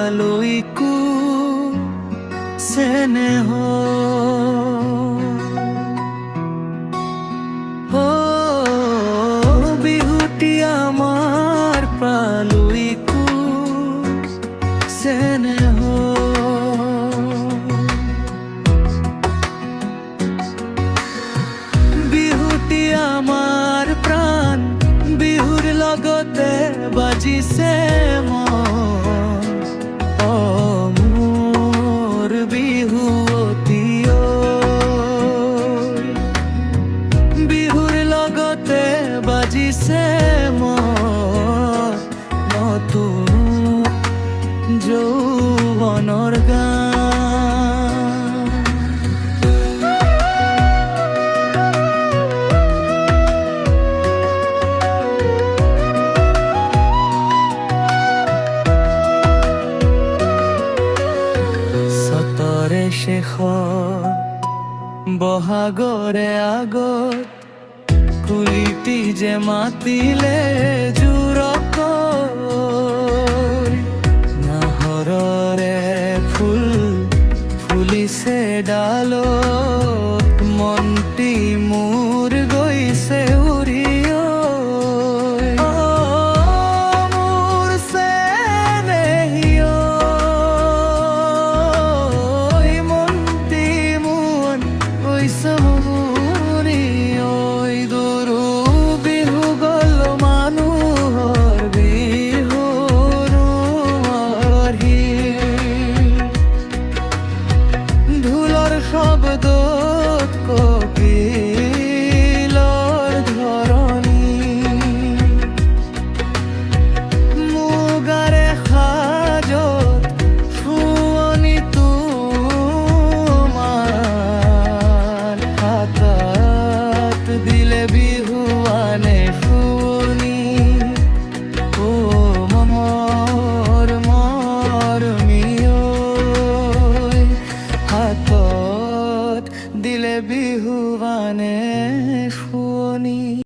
পালইকু স্নেহ ও বিহুটি আমাৰ পালইকু স্নেহ বিহুটি আমাৰ প্ৰাণ বিহুৰ লগতে বাজিছে মন ও মোৰ বিহুৱতী বিহুৰ লগতে বাজিছে মন নতুন যৌৱনৰ গান শেষৰ বহাগৰে আগত কুলিটি যে মাতিলে জোৰত